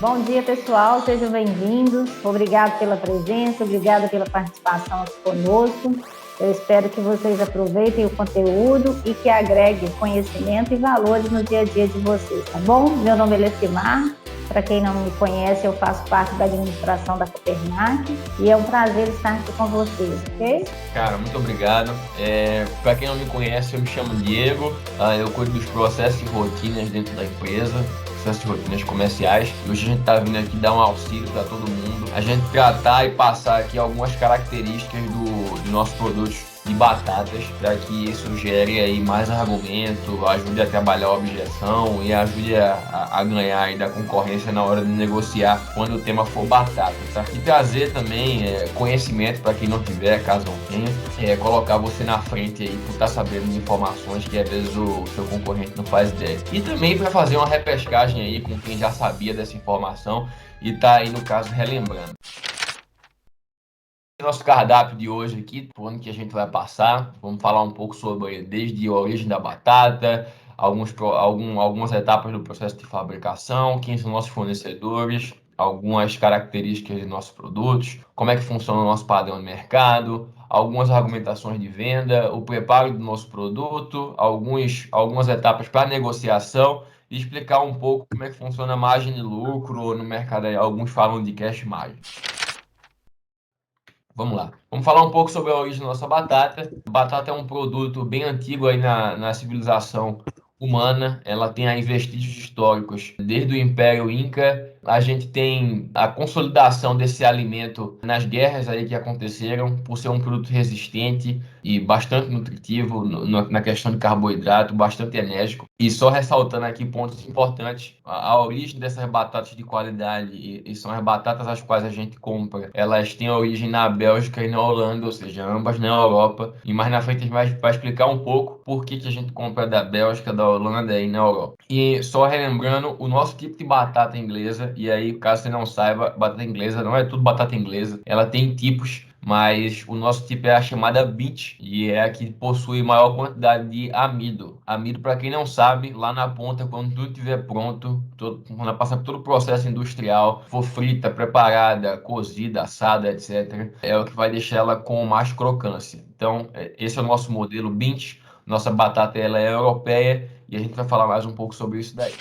Bom dia, pessoal, sejam bem-vindos. Obrigado pela presença, obrigada pela participação aqui conosco. Eu espero que vocês aproveitem o conteúdo e que agregue conhecimento e valores no dia a dia de vocês, tá bom? Meu nome é Lecimar. Para quem não me conhece, eu faço parte da administração da Copernac e é um prazer estar aqui com vocês, ok? Cara, muito obrigado. Para quem não me conhece, eu me chamo Diego. Eu cuido dos processos e rotinas dentro da empresa, processos e rotinas comerciais. E hoje a gente está vindo aqui dar um auxílio para todo mundo. A gente tratar e passar aqui algumas características dos nossos produtos de batatas, para que isso gere aí mais argumento, ajude a trabalhar a objeção e ajude a ganhar aí da concorrência na hora de negociar quando o tema for batata, tá? E trazer também conhecimento para quem não tiver, caso não tenha, colocar você na frente aí por estar sabendo de informações que às vezes o seu concorrente não faz ideia. E também para fazer uma repescagem aí com quem já sabia dessa informação e tá aí no caso relembrando. Nosso cardápio de hoje aqui, por onde que a gente vai passar, vamos falar um pouco sobre desde a origem da batata, algumas etapas do processo de fabricação, quem são nossos fornecedores, algumas características de nossos produtos, como é que funciona o nosso padrão de mercado, algumas argumentações de venda, o preparo do nosso produto, algumas etapas para negociação e explicar um pouco como é que funciona a margem de lucro no mercado. Alguns falam de cash margin. Vamos lá. Vamos falar um pouco sobre a origem da nossa batata. A batata é um produto bem antigo aí na civilização humana. Ela tem aí vestígios históricos desde o Império Inca. A gente tem a consolidação desse alimento nas guerras aí que aconteceram, por ser um produto resistente e bastante nutritivo na questão de carboidrato, bastante enérgico. E só ressaltando aqui pontos importantes, a origem dessas batatas de qualidade e são as batatas as quais a gente compra. Elas têm origem na Bélgica e na Holanda, ou seja, ambas na Europa. E mais na frente a gente vai explicar um pouco por que a gente compra da Bélgica, da Holanda e na Europa. E só relembrando, o nosso tipo de batata inglesa, e aí caso você não saiba, batata inglesa não é tudo batata inglesa, ela tem tipos. Mas o nosso tipo é a chamada BIT e é a que possui maior quantidade de amido. Amido, para quem não sabe, lá na ponta, quando tudo estiver pronto, quando passar por todo o processo industrial, for frita, preparada, cozida, assada, etc., é o que vai deixar ela com mais crocância. Então, esse é o nosso modelo BIT. Nossa batata ela é europeia e a gente vai falar mais um pouco sobre isso daí.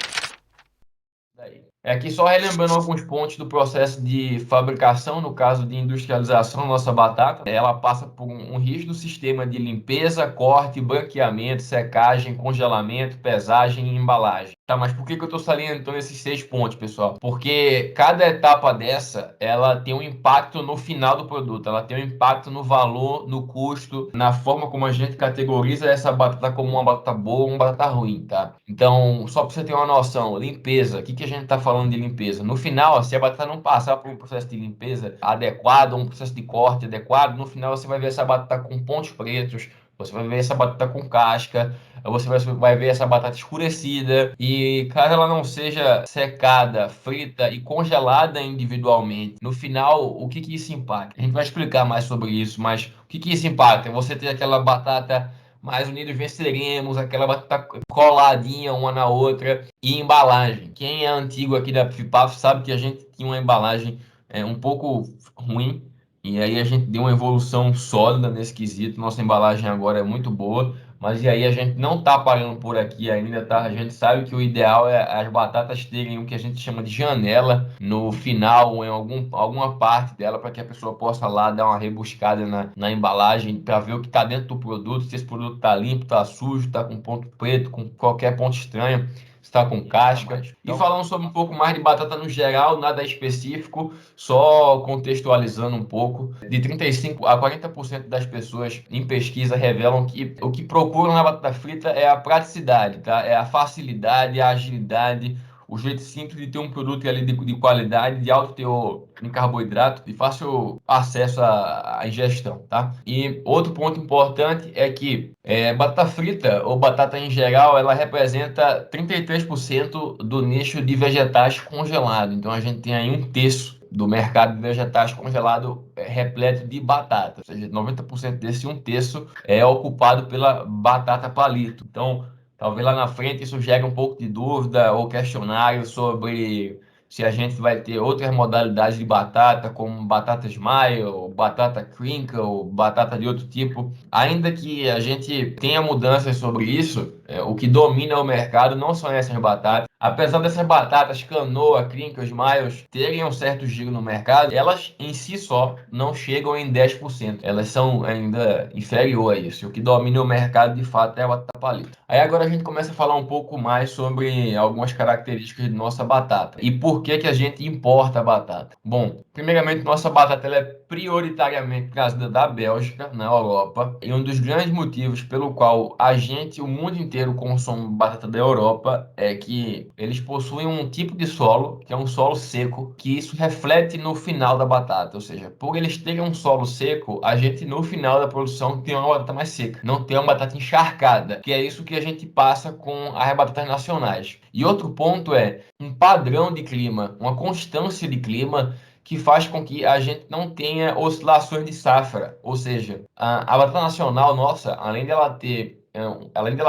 Aqui só relembrando alguns pontos do processo de fabricação, no caso de industrialização da nossa batata, ela passa por um rígido sistema de limpeza, corte, branqueamento, secagem, congelamento, pesagem e embalagem. Tá, mas por que eu estou salientando esses 6 pontos, pessoal? Porque cada etapa dessa, ela tem um impacto no final do produto, ela tem um impacto no valor, no custo, na forma como a gente categoriza essa batata como uma batata boa ou uma batata ruim, tá? Então, só para você ter uma noção, limpeza, o que a gente está falando de limpeza? No final, se a batata não passar por um processo de limpeza adequado, um processo de corte adequado, no final você vai ver essa batata com pontos pretos, você vai ver essa batata com casca, você vai ver essa batata escurecida e caso ela não seja secada, frita e congelada individualmente, no final, o que isso impacta? A gente vai explicar mais sobre isso, mas o que isso impacta? Você ter aquela batata mais unidos venceremos, aquela batata coladinha uma na outra e embalagem. Quem é antigo aqui da Pifipaf sabe que a gente tinha uma embalagem um pouco ruim e aí a gente deu uma evolução sólida nesse quesito. Nossa embalagem agora é muito boa, mas e aí a gente não tá parando por aqui ainda, tá? A gente sabe que o ideal é as batatas terem o que a gente chama de janela no final, ou em alguma parte dela, para que a pessoa possa lá dar uma rebuscada na embalagem para ver o que está dentro do produto, se esse produto está limpo, está sujo, está com ponto preto, com qualquer ponto estranho, está com casca. E falando sobre um pouco mais de batata no geral, nada específico, só contextualizando um pouco, de 35 a 40% das pessoas em pesquisa revelam que o que procuram na batata frita é a praticidade, tá? É a facilidade, a agilidade, o jeito simples de ter um produto ali de qualidade, de alto teor em carboidrato, de fácil acesso à ingestão, tá? E outro ponto importante é que batata frita ou batata em geral, ela representa 33% do nicho de vegetais congelado. Então a gente tem aí um terço do mercado de vegetais congelado repleto de batata, ou seja, 90% desse um terço é ocupado pela batata palito. Então, talvez lá na frente isso gere um pouco de dúvida ou questionário sobre se a gente vai ter outras modalidades de batata, como batata smile, batata crinkle, batata de outro tipo. Ainda que a gente tenha mudanças sobre isso, o que domina o mercado não são essas batatas. Apesar dessas batatas canoa, crinkle, smiles terem um certo giro no mercado, elas em si só não chegam em 10%. Elas são ainda inferior a isso. O que domina o mercado de fato é a batata palito. Aí agora a gente começa a falar um pouco mais sobre algumas características de nossa batata e por que que a gente importa a batata. Bom, primeiramente nossa batata ela é prioritariamente trazida da Bélgica, na Europa, e um dos grandes motivos pelo qual a gente, o mundo inteiro consome batata da Europa é que eles possuem um tipo de solo, que é um solo seco, que isso reflete no final da batata, ou seja, por eles terem um solo seco, a gente no final da produção tem uma batata mais seca, não tem uma batata encharcada, que é isso que a gente passa com as batatas nacionais. E outro ponto é um padrão de clima, uma constância de clima que faz com que a gente não tenha oscilações de safra, ou seja, a batata nacional nossa, além dela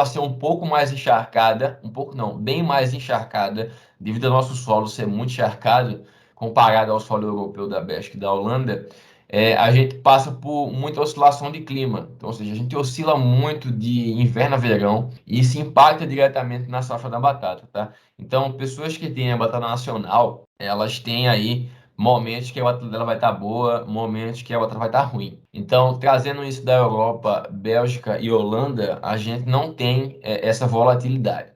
ser um pouco mais encharcada, um pouco não, bem mais encharcada, devido ao nosso solo ser muito encharcado, comparado ao solo europeu da Bélgica e da Holanda, a gente passa por muita oscilação de clima. Então, ou seja, a gente oscila muito de inverno a verão e isso impacta diretamente na safra da batata, tá? Então, pessoas que têm a batata nacional, elas têm aí momentos que a batata dela vai estar boa, momentos que a batata vai estar ruim. Então, trazendo isso da Europa, Bélgica e Holanda, a gente não tem essa volatilidade.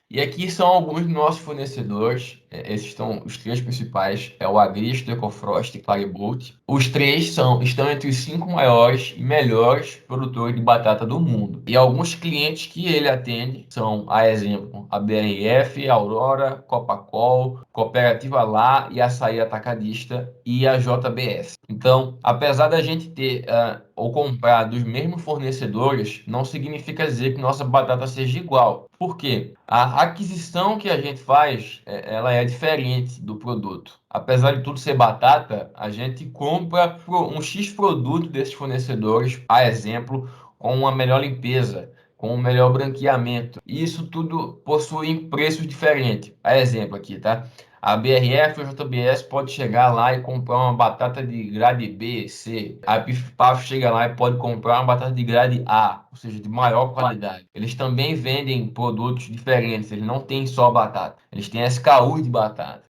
E aqui são alguns dos nossos fornecedores. Esses são os três principais. É o Agreste, Ecofrost e Claribolt. Os três estão entre os cinco maiores e melhores produtores de batata do mundo. E alguns clientes que ele atende são, a exemplo, a BRF, Aurora, Copacol, Cooperativa Lá e Açaí Atacadista e a JBS. Então, apesar da gente ter ou comprar dos mesmos fornecedores, não significa dizer que nossa batata seja igual. Por quê? A aquisição que a gente faz, ela é diferente do produto. Apesar de tudo ser batata, a gente compra um X produto desses fornecedores, a exemplo, com uma melhor limpeza, com um melhor branqueamento. E isso tudo possui preços diferentes. A exemplo aqui, tá? A BRF ou JBS pode chegar lá e comprar uma batata de grade B, C. A Pif-Paf chega lá e pode comprar uma batata de grade A, ou seja, de maior qualidade. Eles também vendem produtos diferentes, eles não têm só batata, eles têm SKUs de batata.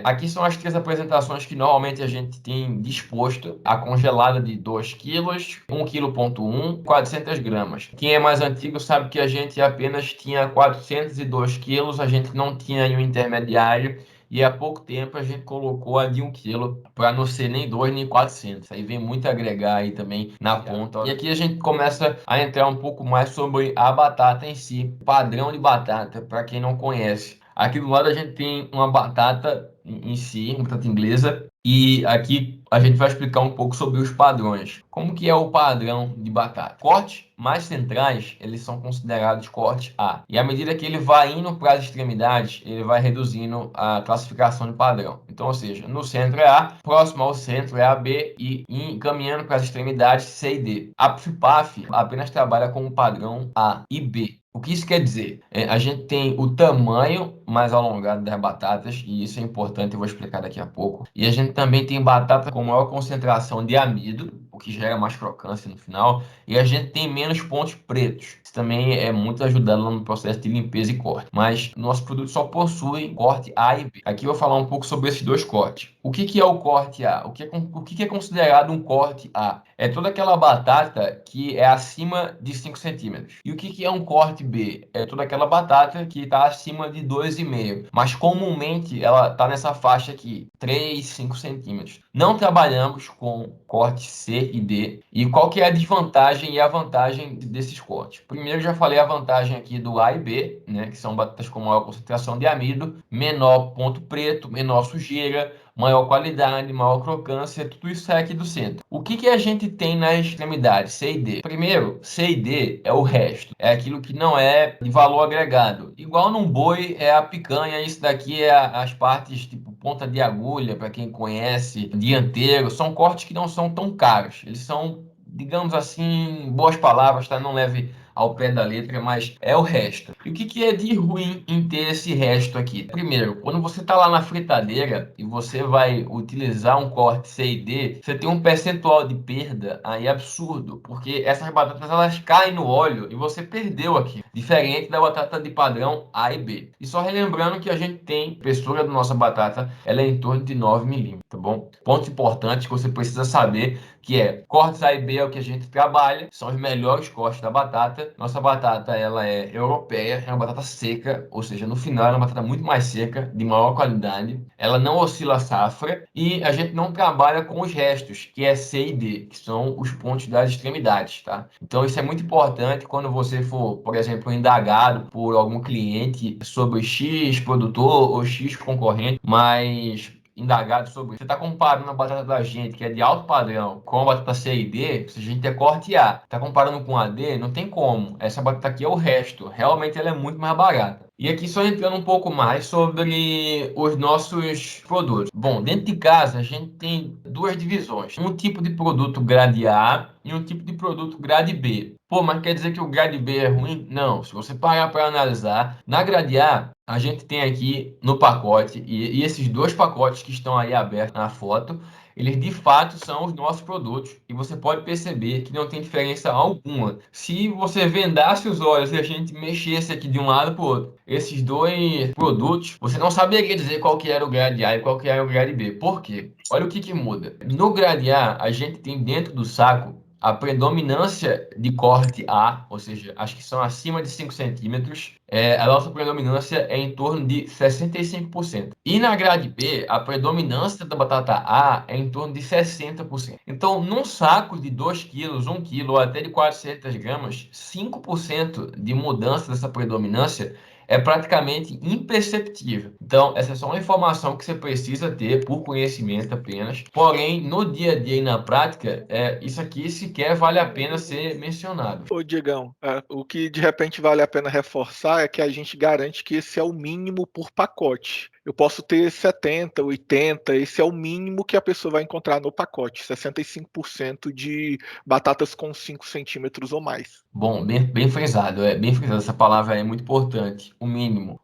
Aqui são as três apresentações que normalmente a gente tem disposto. A congelada de 2 quilos, 1,1 kg, 400 gramas. Quem é mais antigo sabe que a gente apenas tinha 402 quilos, a gente não tinha aí um intermediário. E há pouco tempo a gente colocou a de 1 quilo para não ser nem 2 nem 400. Aí vem muito agregar aí também na ponta. E aqui a gente começa a entrar um pouco mais sobre a batata em si, padrão de batata, para quem não conhece. Aqui do lado a gente tem uma batata em si, uma batata inglesa, e aqui a gente vai explicar um pouco sobre os padrões. Como que é o padrão de batata? Cortes mais centrais, eles são considerados corte A. E à medida que ele vai indo para as extremidades, ele vai reduzindo a classificação de padrão. Então, ou seja, no centro é A, próximo ao centro é a B e caminhando para as extremidades C e D. A PFPAF apenas trabalha com o padrão A e B. O que isso quer dizer? A gente tem o tamanho mais alongado das batatas, e isso é importante, eu vou explicar daqui a pouco. E a gente também tem batata com maior concentração de amido, o que gera mais crocância no final, e a gente tem menos pontos pretos. Isso também é muito ajudado no processo de limpeza e corte. Mas nosso produto só possui corte A e B. Aqui eu vou falar um pouco sobre esses dois cortes. O que que é o corte A? O que é considerado um corte A? É toda aquela batata que é acima de 5 centímetros. E o que que é um corte B? É toda aquela batata que está acima de 2,5. Mas comumente ela está nessa faixa aqui, 3, 5 centímetros. Não trabalhamos com corte C e D. E qual que é a desvantagem e a vantagem desses cortes? Primeiro, já falei a vantagem aqui do A e B, né, que são batatas com maior concentração de amido, menor ponto preto, menor sujeira, maior qualidade, maior crocância, tudo isso é aqui do centro. O que que a gente tem nas extremidades, C e D? Primeiro, C e D é o resto, é aquilo que não é de valor agregado. Igual num boi é a picanha, isso daqui é as partes tipo ponta de agulha, para quem conhece, dianteiro, são cortes que não são tão caros. Eles são, digamos assim, boas palavras, tá? Não leve ao pé da letra, mas é o resto. E o que é de ruim em ter esse resto aqui? Primeiro, quando você está lá na fritadeira e você vai utilizar um corte C e D, você tem um percentual de perda aí absurdo, porque essas batatas elas caem no óleo e você perdeu aqui, diferente da batata de padrão A e B. E só relembrando que a gente tem espessura da nossa batata, ela é em torno de 9 milímetros, tá bom? Ponto importante que você precisa saber, que é cortes A e B é o que a gente trabalha, são os melhores cortes da batata. Nossa batata, ela é europeia, é uma batata seca, ou seja, no final ela é uma batata muito mais seca, de maior qualidade. Ela não oscila a safra e a gente não trabalha com os restos, que é C e D, que são os pontos das extremidades, tá? Então isso é muito importante quando você for, por exemplo, indagado por algum cliente sobre X produtor ou X concorrente, mas indagado sobre. Você está comparando a batata da gente, que é de alto padrão, com a batata C e D, se a gente é corte A, está comparando com a D, não tem como. Essa batata aqui é o resto. Realmente ela é muito mais barata. E aqui só entrando um pouco mais sobre os nossos produtos. Bom, dentro de casa a gente tem duas divisões. Um tipo de produto grade A e um tipo de produto grade B. Pô, mas quer dizer que o grade B é ruim? Não. Se você parar para analisar, na grade A gente tem aqui no pacote, e esses dois pacotes que estão aí abertos na foto, eles de fato são os nossos produtos. E você pode perceber que não tem diferença alguma. Se você vendasse os olhos e a gente mexesse aqui de um lado para o outro, esses dois produtos, você não saberia dizer qual que era o grade A e qual que era o grade B. Por quê? Olha o que muda. No grade A gente tem dentro do saco a predominância de corte A, ou seja, as que são acima de 5 centímetros, a nossa predominância é em torno de 65%. E na grade B, a predominância da batata A é em torno de 60%. Então, num saco de 2 quilos, 1 quilo ou até de 400 gramas, 5% de mudança dessa predominância é praticamente imperceptível. Então, essa é só uma informação que você precisa ter por conhecimento apenas. Porém, no dia a dia e na prática, isso aqui sequer vale a pena ser mencionado. Ô, Diegão, o que de repente vale a pena reforçar é que a gente garante que esse é o mínimo por pacote. Eu posso ter 70, 80, esse é o mínimo que a pessoa vai encontrar no pacote, 65% de batatas com 5 centímetros ou mais. Bom, bem frisado, bem frisado, essa palavra é muito importante, o mínimo.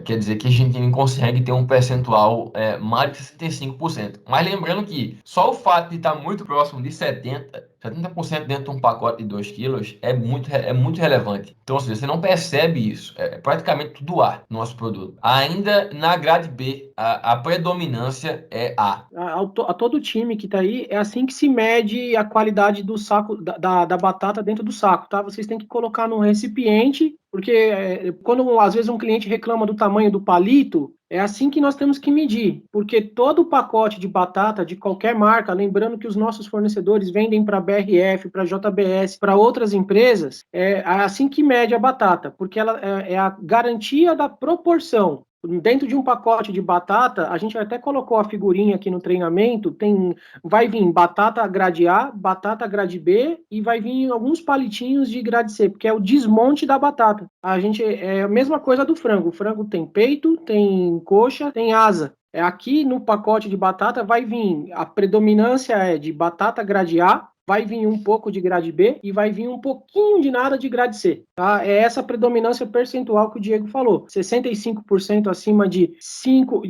Quer dizer que a gente não consegue ter um percentual mais de 65%. Mas lembrando que só o fato de estar muito próximo de 70% dentro de um pacote de 2 quilos é muito relevante. Então, ou seja, você não percebe isso, é praticamente tudo A no nosso produto. Ainda na grade B, a predominância é A. A todo time que está aí, é assim que se mede a qualidade do saco, da batata dentro do saco, tá? Vocês têm que colocar num recipiente, porque quando às vezes um cliente reclama do tamanho do palito, é assim que nós temos que medir, porque todo pacote de batata de qualquer marca, lembrando que os nossos fornecedores vendem para BRF, para JBS, para outras empresas, é assim que mede a batata, porque ela é a garantia da proporção. Dentro de um pacote de batata, a gente até colocou a figurinha aqui no treinamento, vai vir batata grade A, batata grade B e vai vir alguns palitinhos de grade C, porque é o desmonte da batata. É a mesma coisa do frango. O frango tem peito, tem coxa, tem asa. Aqui no pacote de batata vai vir, a predominância é de batata grade A, vai vir um pouco de grade B e vai vir um pouquinho de nada de grade C. Tá? É essa predominância percentual que o Diego falou. 65% acima de 5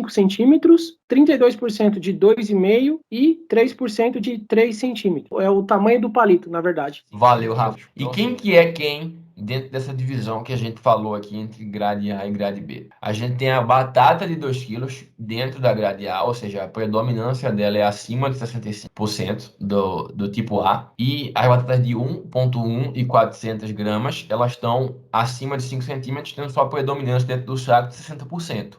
centímetros, 32% de 2,5 e 3% de 3 centímetros. É o tamanho do palito, na verdade. Valeu, Rafa. E quem que é quem dentro dessa divisão que a gente falou aqui entre grade A e grade B? A gente tem a batata de 2 quilos dentro da grade A, ou seja, a predominância dela é acima de 65% do tipo A. E as batatas de 1,1 e 400 gramas, elas estão acima de 5 centímetros, tendo sua predominância dentro do saco de 60%.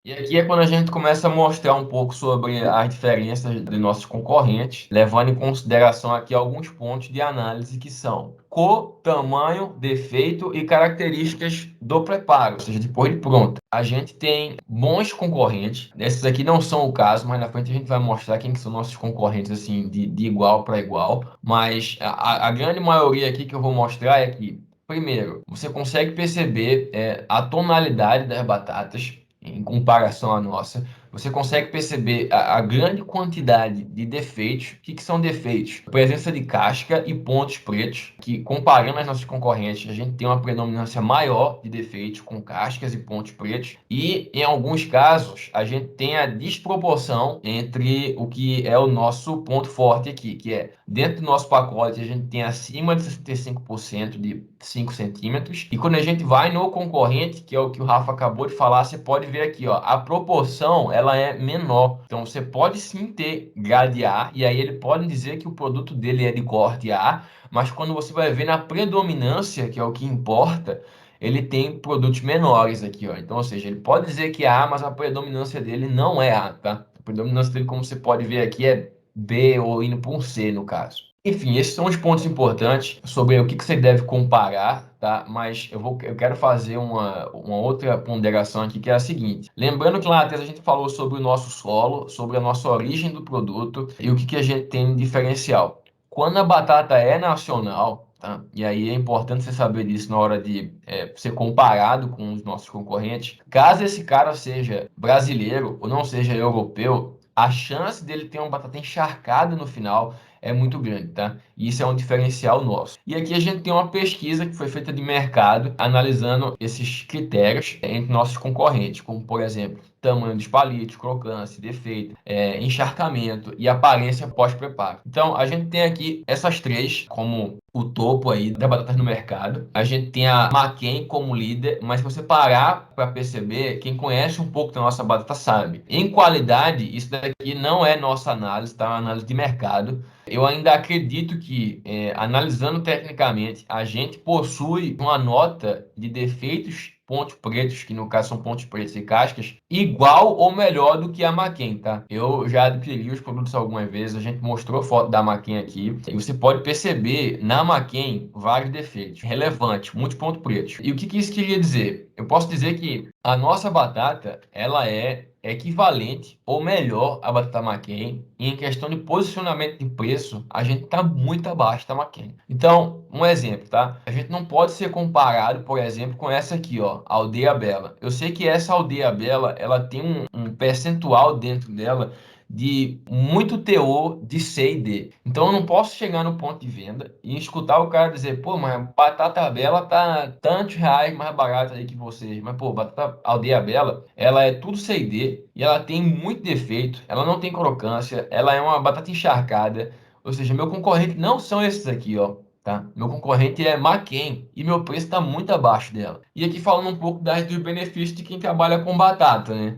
E aqui é quando a gente começa a mostrar um pouco sobre as diferenças de nossos concorrentes, levando em consideração aqui alguns pontos de análise que são cor, tamanho, defeito e características do preparo, ou seja, depois de pronto. A gente tem bons concorrentes, esses aqui não são o caso, mas na frente a gente vai mostrar quem que são nossos concorrentes assim de igual para igual, mas a grande maioria aqui que eu vou mostrar é que, primeiro, você consegue perceber a tonalidade das batatas em comparação à nossa. você consegue perceber a grande quantidade de defeitos. O que são defeitos? Presença de casca e pontos pretos, que comparando as nossas concorrentes, a gente tem uma predominância maior de defeitos com cascas e pontos pretos. E em alguns casos, a gente tem a desproporção entre o que é o nosso ponto forte aqui, que é dentro do nosso pacote, a gente tem acima de 65% de 5 centímetros. E quando a gente vai no concorrente, que é o que o Rafa acabou de falar, você pode ver aqui, ó, a proporção ela é menor. Então você pode sim ter grade A, e aí ele pode dizer que o produto dele é de corte A, mas quando você vai ver na predominância, que é o que importa, ele tem produtos menores aqui, ó. Então, ou seja, ele pode dizer que é A, mas a predominância dele não é A, tá? A predominância dele, como você pode ver aqui, é B ou indo para um C, no caso. Enfim, esses são os pontos importantes sobre o que você deve comparar, tá? Mas eu quero fazer uma outra ponderação aqui, que é a seguinte. Lembrando que lá atrás a gente falou sobre o nosso solo, sobre a nossa origem do produto e o que a gente tem de diferencial. Quando a batata é nacional, tá? E aí é importante você saber disso na hora de ser comparado com os nossos concorrentes. Caso esse cara seja brasileiro ou não seja europeu, a chance dele ter uma batata encharcada no final é muito grande, tá? E isso é um diferencial nosso. E aqui a gente tem uma pesquisa que foi feita de mercado, analisando esses critérios entre nossos concorrentes, como, por exemplo, tamanho dos palitos, crocância, defeito, encharcamento e aparência pós-preparo. Então, a gente tem aqui essas três como o topo aí da batata no mercado. A gente tem a McCain como líder, mas se você parar para perceber, quem conhece um pouco da nossa batata sabe. Em qualidade, isso daqui não é nossa análise, tá? É uma análise de mercado. Eu ainda acredito que, analisando tecnicamente, a gente possui uma nota de defeitos pontos pretos, que no caso são pontos pretos e cascas, igual ou melhor do que a McCain, tá? Eu já adquiri os produtos algumas vezes, a gente mostrou foto da McCain aqui, e você pode perceber na McCain vários defeitos relevantes, muitos pontos pretos. E o que isso queria dizer? Eu posso dizer que a nossa batata, ela é equivalente ou melhor à batata McCain. E em questão de posicionamento de preço, a gente está muito abaixo da McCain. Então, um exemplo, tá? A gente não pode ser comparado, por exemplo, com essa aqui, ó, a Aldeia Bela. Eu sei que essa Aldeia Bela, ela tem um percentual dentro dela de muito teor de C e D. Então eu não posso chegar no ponto de venda e escutar o cara dizer, pô, mas a batata Bela tá tantos reais mais barata aí que vocês. Mas, pô, batata Aldeia Bela, ela é tudo C e D e ela tem muito defeito, ela não tem crocância, ela é uma batata encharcada. Ou seja, meu concorrente não são esses aqui, ó. Tá? Meu concorrente é McCain e meu preço está muito abaixo dela. E aqui falando um pouco dos benefícios de quem trabalha com batata, né?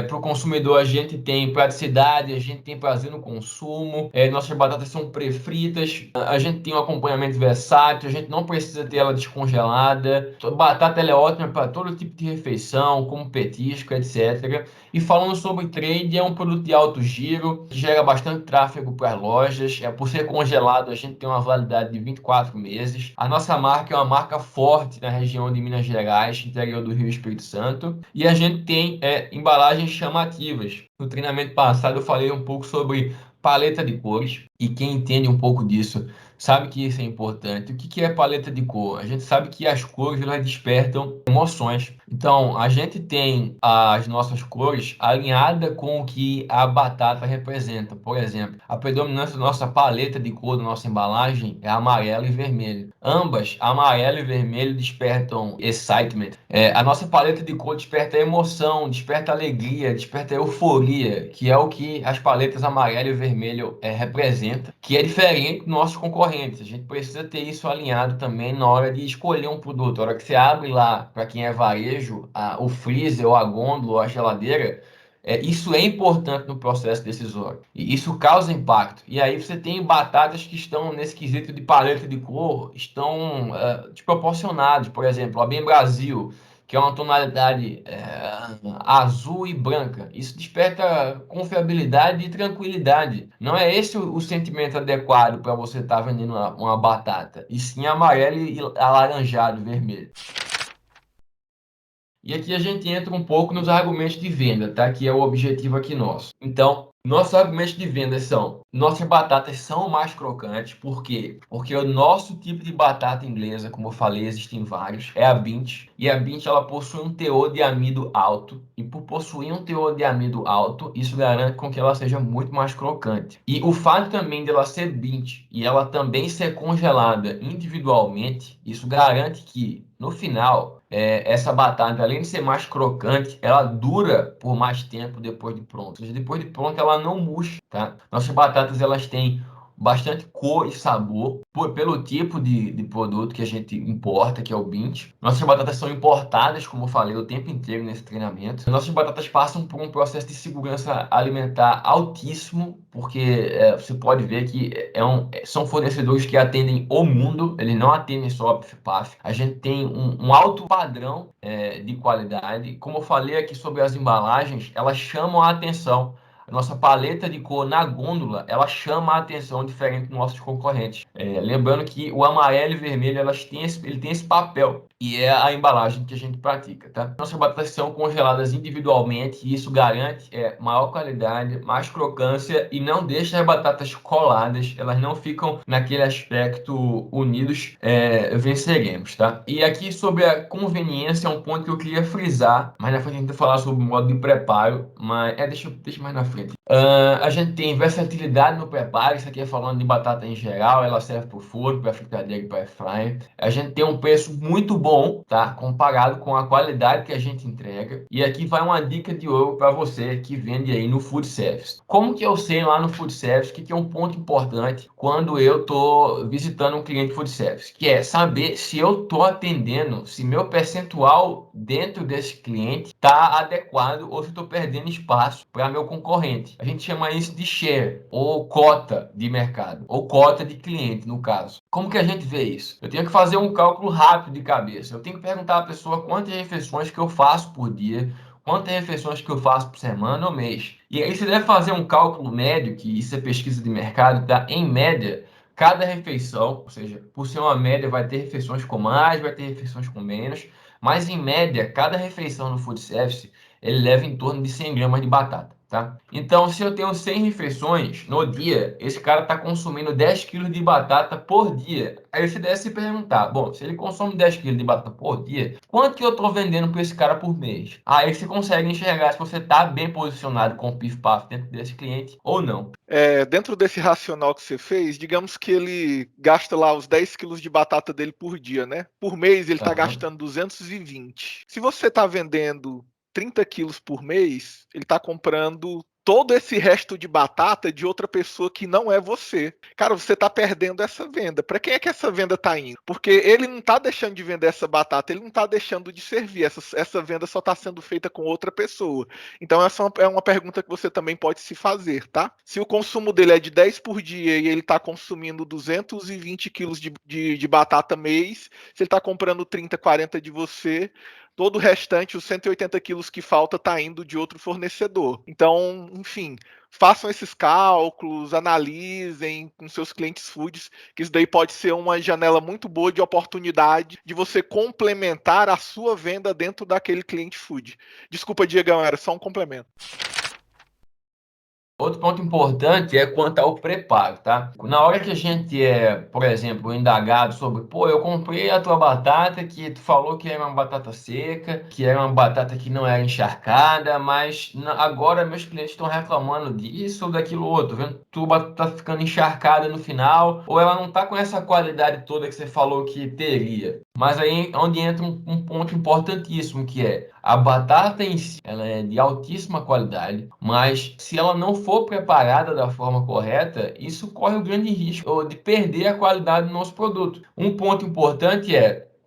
Para o consumidor a gente tem praticidade, a gente tem prazer no consumo, nossas batatas são pré-fritas, a gente tem um acompanhamento versátil, a gente não precisa ter ela descongelada. A batata ela é ótima para todo tipo de refeição, como petisco, etc. E falando sobre trade, é um produto de alto giro, que gera bastante tráfego para as lojas. Por ser congelado, a gente tem uma validade de 24 meses. A nossa marca é uma marca forte na região de Minas Gerais, interior do Rio e Espírito Santo. E a gente tem embalagens chamativas. No treinamento passado eu falei um pouco sobre paleta de cores. E quem entende um pouco disso sabe que isso é importante. O que é paleta de cor? A gente sabe que as cores elas despertam emoções. Então, a gente tem as nossas cores alinhadas com o que a batata representa. Por exemplo, a predominância da nossa paleta de cor da nossa embalagem é amarelo e vermelho. Ambas, amarelo e vermelho, despertam excitement. A nossa paleta de cor desperta emoção, desperta alegria, desperta euforia, que é o que as paletas amarelo e vermelho representam, que é diferente dos nossos concorrentes. A gente precisa ter isso alinhado também na hora de escolher um produto. Na hora que você abre lá, para quem é varejo, o freezer, ou a gôndola, ou a geladeira, isso é importante no processo decisório. E isso causa impacto. E aí você tem batatas que estão nesse quesito de paleta de cor, estão desproporcionadas. Por exemplo, a Bem Brasil, que é uma tonalidade azul e branca. Isso desperta confiabilidade e tranquilidade. Não é esse o sentimento adequado para você estar vendendo uma batata, e sim amarelo e alaranjado, vermelho. E aqui a gente entra um pouco nos argumentos de venda, tá? Que é o objetivo aqui nosso. Então, Nossos argumentos de venda são: nossas batatas são mais crocantes. Por quê? Porque o nosso tipo de batata inglesa, como eu falei, existem vários, é a Bindt. E a Bindt, ela possui um teor de amido alto. E por possuir um teor de amido alto, isso garante com que ela seja muito mais crocante. E o fato também dela ser Bindt e ela também ser congelada individualmente, isso garante que, no final, essa batata, além de ser mais crocante, ela dura por mais tempo depois de pronto. Ou seja, depois de pronto, ela não murcha, tá? Nossas batatas, elas têm bastante cor e sabor pelo tipo de produto que a gente importa, que é o Bindt. Nossas batatas são importadas, como eu falei, o tempo inteiro nesse treinamento. Nossas batatas passam por um processo de segurança alimentar altíssimo, porque você pode ver que são fornecedores que atendem o mundo, eles não atendem só a PIF-PAF. A gente tem um alto padrão de qualidade. Como eu falei aqui sobre as embalagens, elas chamam a atenção. A nossa paleta de cor na gôndola, ela chama a atenção diferente dos nossos concorrentes. Lembrando que o amarelo e vermelho, ele tem esse papel, e é a embalagem que a gente pratica, tá? Nossas batatas são congeladas individualmente, e isso garante maior qualidade, mais crocância, e não deixa as batatas coladas, elas não ficam naquele aspecto unidos, venceremos, tá? E aqui sobre a conveniência, é um ponto que eu queria frisar, mas na frente a gente vai falar sobre o modo de preparo, mas deixa mais na frente. A gente tem versatilidade no preparo, isso aqui é falando de batata em geral, ela serve para o forno, para fritadeira e para air fryer. A gente tem um preço muito bom, tá? Comparado com a qualidade que a gente entrega. E aqui vai uma dica de ouro para você que vende aí no food service. Como que eu sei lá no food service que é um ponto importante quando eu tô visitando um cliente food service, que é saber se eu tô atendendo, se meu percentual dentro desse cliente está adequado ou se estou perdendo espaço para meu concorrente. A gente chama isso de share, ou cota de mercado, ou cota de cliente, no caso. Como que a gente vê isso? Eu tenho que fazer um cálculo rápido de cabeça. Eu tenho que perguntar à pessoa quantas refeições que eu faço por dia, quantas refeições que eu faço por semana ou mês. E aí você deve fazer um cálculo médio, que isso é pesquisa de mercado, tá? Em média, cada refeição, ou seja, por ser uma média, vai ter refeições com mais, vai ter refeições com menos, mas em média, cada refeição no food service, ele leva em torno de 100 gramas de batata, tá? Então, se eu tenho 100 refeições no dia, esse cara está consumindo 10 quilos de batata por dia. Aí você deve se perguntar, bom, se ele consome 10 quilos de batata por dia, quanto que eu estou vendendo para esse cara por mês? Aí você consegue enxergar se você está bem posicionado com o PIF-PAF dentro desse cliente ou não. Dentro desse racional que você fez, digamos que ele gasta lá os 10 quilos de batata dele por dia, né? Por mês ele está Aham. gastando 220. Se você está vendendo 30 quilos por mês, ele está comprando todo esse resto de batata de outra pessoa que não é você. Cara, você está perdendo essa venda. Para quem é que essa venda está indo? Porque ele não está deixando de vender essa batata, ele não está deixando de servir. Essa venda só está sendo feita com outra pessoa. Então, essa é uma pergunta que você também pode se fazer, tá? Se o consumo dele é de 10 por dia e ele está consumindo 220 quilos de batata mês, se ele está comprando 30, 40 de você, todo o restante, os 180 quilos que falta, está indo de outro fornecedor. Então, enfim, façam esses cálculos, analisem com seus clientes foods, que isso daí pode ser uma janela muito boa de oportunidade de você complementar a sua venda dentro daquele cliente food. Desculpa, Diegão, era só um complemento. Outro ponto importante é quanto ao preparo, tá? Na hora que a gente por exemplo, indagado sobre, pô, eu comprei a tua batata que tu falou que era uma batata seca, que era uma batata que não era encharcada, mas agora meus clientes estão reclamando disso ou daquilo outro, vendo que tua batata tá ficando encharcada no final, ou ela não tá com essa qualidade toda que você falou que teria. Mas aí é onde entra um ponto importantíssimo, que é a batata em si, ela é de altíssima qualidade, mas se ela não for preparada da forma correta, isso corre o grande risco de perder a qualidade do nosso produto. Um ponto importante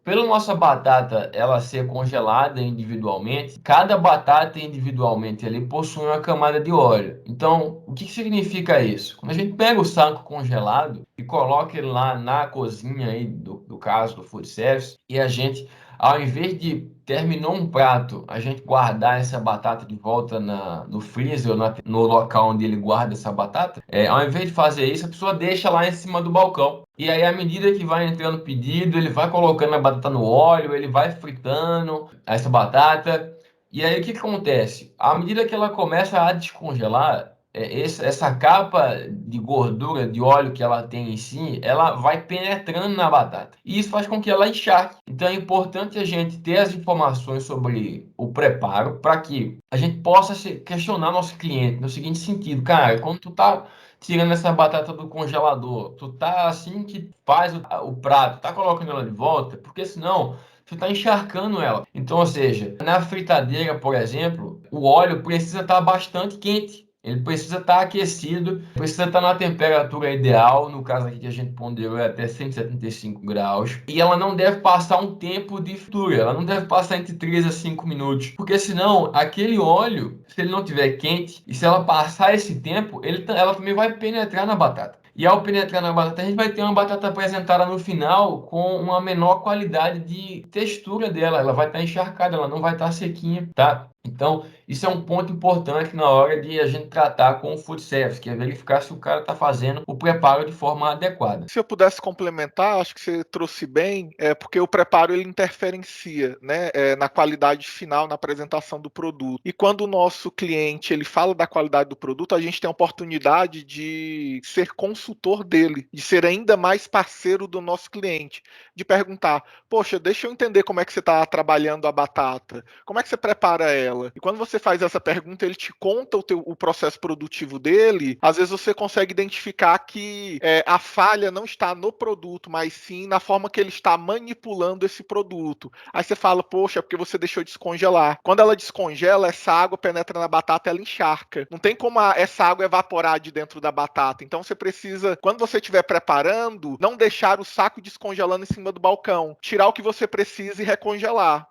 pela nossa batata ela ser congelada individualmente, cada batata individualmente ele possui uma camada de óleo. Então, o que significa isso? Quando a gente pega o saco congelado e coloca ele lá na cozinha aí do caso do food service, e a gente, ao invés de terminou um prato, a gente guardar essa batata de volta no freezer, ou no local onde ele guarda essa batata, ao invés de fazer isso, a pessoa deixa lá em cima do balcão. E aí, à medida que vai entrando o pedido, ele vai colocando a batata no óleo, ele vai fritando essa batata. E aí, o que acontece? À medida que ela começa a descongelar, essa capa de gordura, de óleo que ela tem em si, ela vai penetrando na batata. E isso faz com que ela encharque. Então é importante a gente ter as informações sobre o preparo para que a gente possa questionar nosso cliente no seguinte sentido: cara, quando tu tá tirando essa batata do congelador, tu tá assim que faz o prato, tá colocando ela de volta, porque senão tu tá encharcando ela. Então, ou seja, na fritadeira, por exemplo, o óleo precisa estar bastante quente. Ele precisa estar aquecido, precisa estar na temperatura ideal, no caso aqui que a gente ponderou é até 175 graus. E ela não deve passar um tempo de fritura, ela não deve passar entre 3 a 5 minutos. Porque senão, aquele óleo, se ele não estiver quente, e se ela passar esse tempo, ela também vai penetrar na batata. E ao penetrar na batata, a gente vai ter uma batata apresentada no final com uma menor qualidade de textura dela. Ela vai estar encharcada, ela não vai estar sequinha, tá? Então, isso é um ponto importante na hora de a gente tratar com o food service, que é verificar se o cara está fazendo o preparo de forma adequada. Se eu pudesse complementar, acho que você trouxe bem, porque o preparo ele interferencia, né, na qualidade final, na apresentação do produto. E quando o nosso cliente ele fala da qualidade do produto, a gente tem a oportunidade de ser consultor dele, de ser ainda mais parceiro do nosso cliente, de perguntar, poxa, deixa eu entender como é que você está trabalhando a batata, como é que você prepara ela. E quando você faz essa pergunta, ele te conta o processo produtivo dele. Às vezes você consegue identificar que a falha não está no produto, mas sim na forma que ele está manipulando esse produto. Aí você fala, poxa, é porque você deixou descongelar. Quando ela descongela, essa água penetra na batata, ela encharca. Não tem como essa água evaporar de dentro da batata. Então você precisa, quando você estiver preparando, não deixar o saco descongelando em cima do balcão. Tirar o que você precisa e recongelar.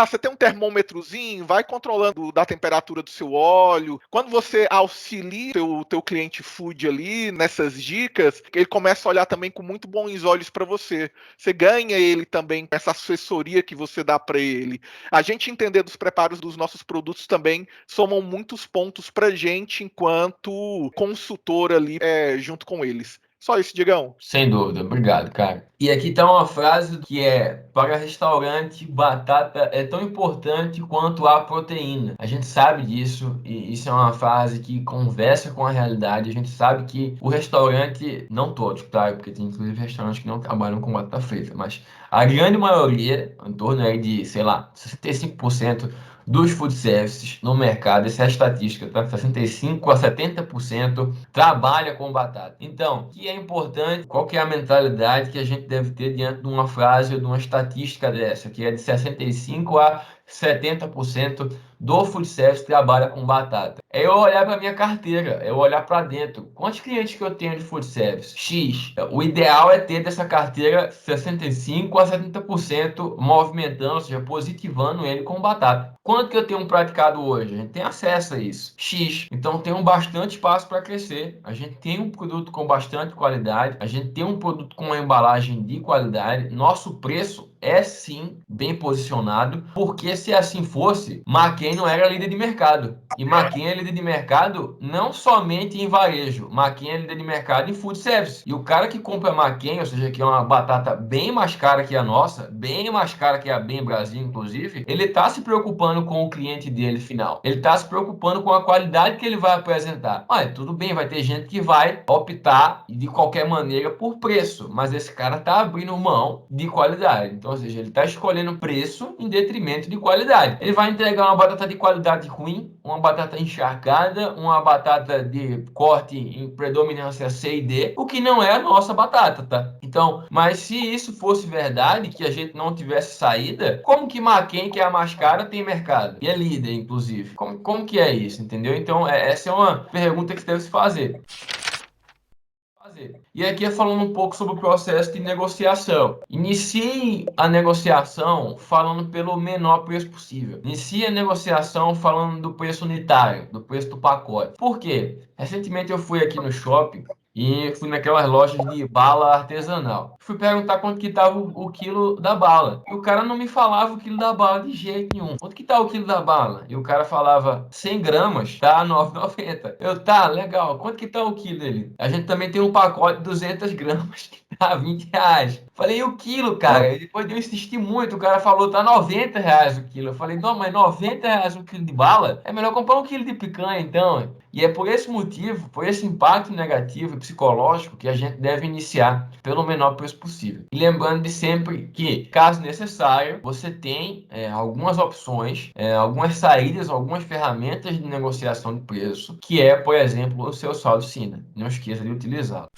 Você tem um termômetrozinho, vai controlando da temperatura do seu óleo. Quando você auxilia o teu cliente food ali nessas dicas, ele começa a olhar também com muito bons olhos para você. Você ganha ele também com essa assessoria que você dá para ele. A gente entender dos preparos dos nossos produtos também somam muitos pontos para a gente enquanto consultor ali junto com eles. Só isso, Diegão. Sem dúvida, obrigado, cara. E aqui tá uma frase que para restaurante, batata é tão importante quanto a proteína. A gente sabe disso e isso é uma frase que conversa com a realidade. A gente sabe que o restaurante, não todos, tá? Porque tem inclusive restaurantes que não trabalham com batata frita, mas a grande maioria, em torno aí de, sei lá, 65% dos food services no mercado, essa é a estatística, tá? 65 a 70% trabalha com batata. Então, o que é importante, qual que é a mentalidade que a gente deve ter diante de uma frase ou de uma estatística dessa, que é de 65 a 70% do food service trabalha com batata. É eu olhar para minha carteira, é eu olhar para dentro. Quantos clientes que eu tenho de food service? X. O ideal é ter dessa carteira 65 a 70% movimentando, ou seja, positivando ele com batata. Quanto que eu tenho praticado hoje? A gente tem acesso a isso. X. Então tem bastante espaço para crescer. A gente tem um produto com bastante qualidade, a gente tem um produto com uma embalagem de qualidade. Nosso preço é sim bem posicionado, porque se assim fosse, McCain não era líder de mercado. E McCain é líder de mercado não somente em varejo, McCain é líder de mercado em food service. E o cara que compra McCain, ou seja, que é uma batata bem mais cara que a nossa, bem mais cara que a Bem Brasil, inclusive, ele está se preocupando com o cliente dele final. Ele está se preocupando com a qualidade que ele vai apresentar. Olha, tudo bem, vai ter gente que vai optar de qualquer maneira por preço, mas esse cara está abrindo mão de qualidade. Então, ou seja, ele está escolhendo preço em detrimento de qualidade. Ele vai entregar uma batata de qualidade ruim, uma batata encharcada, uma batata de corte em predominância C e D, o que não é a nossa batata, tá? Então, mas se isso fosse verdade, que a gente não tivesse saída, como que McCain, que é a mais cara, tem mercado? E é líder, inclusive. Como que é isso, entendeu? Então, essa é uma pergunta que você deve se fazer. E aqui é falando um pouco sobre o processo de negociação. Inicie a negociação falando pelo menor preço possível. Inicie a negociação falando do preço unitário, do preço do pacote. Por quê? Recentemente eu fui aqui no shopping e fui naquelas lojas de bala artesanal. Fui perguntar quanto que estava o quilo da bala. E o cara não me falava o quilo da bala de jeito nenhum. Quanto que tá o quilo da bala? E o cara falava 100 gramas, tá? 9,90. Eu, tá, legal. Quanto que tá o quilo dele? A gente também tem um pacote de 200 gramas. a R$ 20. Falei, e o quilo, cara? E depois de eu insistir muito, o cara falou, tá R$ 90 o quilo. Eu falei, não, mas R$ 90 um quilo de bala? É melhor comprar um quilo de picanha, então. E é por esse motivo, por esse impacto negativo e psicológico, que a gente deve iniciar pelo menor preço possível. E lembrando de sempre que, caso necessário, você tem algumas opções, algumas saídas, algumas ferramentas de negociação de preço, que é, por exemplo, o seu saldo SINA. Não esqueça de utilizá-lo.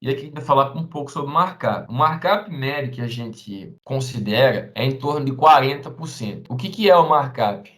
E aqui a gente vai falar um pouco sobre markup. O markup médio que a gente considera é em torno de 40%. O que é o markup?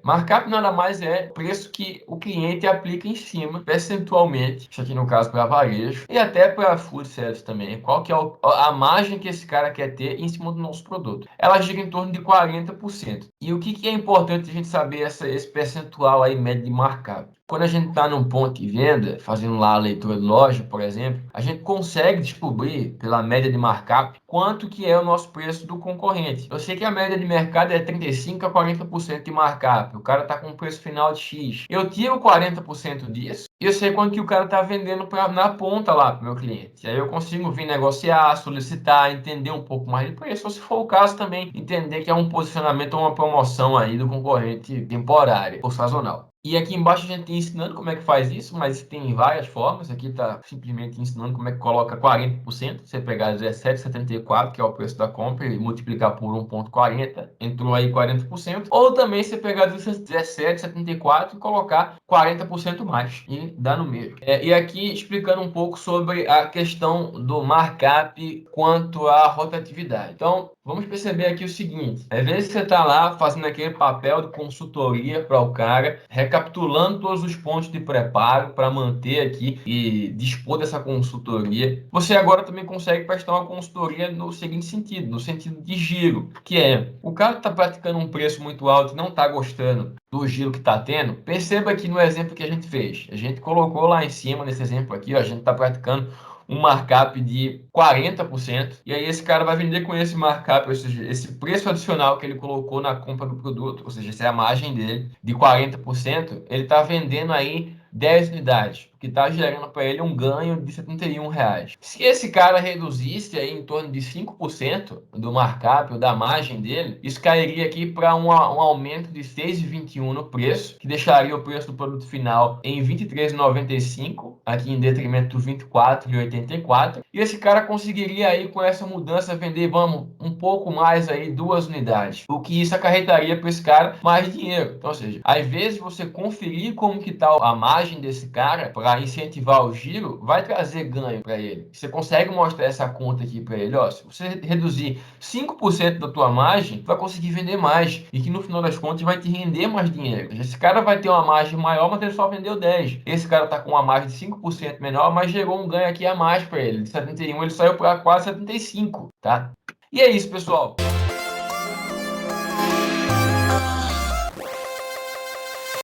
Markup nada mais é o preço que o cliente aplica em cima, percentualmente, isso aqui no caso para varejo, e até para food service também. Qual que é a margem que esse cara quer ter em cima do nosso produto? Ela gira em torno de 40%. E o que é importante a gente saber esse percentual aí médio de markup? Quando a gente está num ponto de venda, fazendo lá a leitura de loja, por exemplo, a gente consegue descobrir, pela média de markup, quanto que é o nosso preço do concorrente. Eu sei que a média de mercado é 35% a 40% de markup. O cara está com um preço final de X. Eu tiro 40% disso e eu sei quanto que o cara está vendendo na ponta lá para o meu cliente. Aí eu consigo vir negociar, solicitar, entender um pouco mais de preço. Ou se for o caso também, entender que é um posicionamento ou uma promoção aí do concorrente temporária ou sazonal. E aqui embaixo a gente está ensinando como é que faz isso, mas tem várias formas. Aqui está simplesmente ensinando como é que coloca 40%. Você pegar 17,74, que é o preço da compra, e multiplicar por 1,40, entrou aí 40%. Ou também você pegar 17,74 e colocar 40% mais, e dá no mesmo. E aqui explicando um pouco sobre a questão do markup quanto à rotatividade. Então, vamos perceber aqui o seguinte: às vezes você está lá fazendo aquele papel de consultoria para o cara, recapitulando todos os pontos de preparo para manter aqui e dispor dessa consultoria. Você agora também consegue prestar uma consultoria no seguinte sentido, no sentido de giro, que é o cara que está praticando um preço muito alto e não está gostando do giro que está tendo. Perceba aqui no exemplo que a gente fez. A gente colocou lá em cima, nesse exemplo aqui, ó, a gente está praticando um markup de 40%, e aí esse cara vai vender com esse markup, ou seja, esse preço adicional que ele colocou na compra do produto, ou seja, essa é a margem dele, de 40%, ele está vendendo aí 10 unidades, que está gerando para ele um ganho de R$ 71. Se esse cara reduzisse aí em torno de 5% do markup ou da margem dele, isso cairia aqui para um aumento de 6,21 no preço, que deixaria o preço do produto final em R$ 23,95, aqui em detrimento do R$ 24,84, e esse cara conseguiria aí com essa mudança vender, um pouco mais aí, 2 unidades, o que isso acarretaria para esse cara mais dinheiro. Então, ou seja, às vezes você conferir como que está a margem desse cara para incentivar o giro, vai trazer ganho para ele. Você consegue mostrar essa conta aqui para ele, ó, se você reduzir 5% da tua margem, vai conseguir vender mais, e que no final das contas vai te render mais dinheiro. Esse cara vai ter uma margem maior, mas ele só vendeu 10. Esse cara tá com uma margem de 5% menor, mas gerou um ganho aqui a mais para ele. De 71 ele saiu para quase 75, tá? E é isso, pessoal.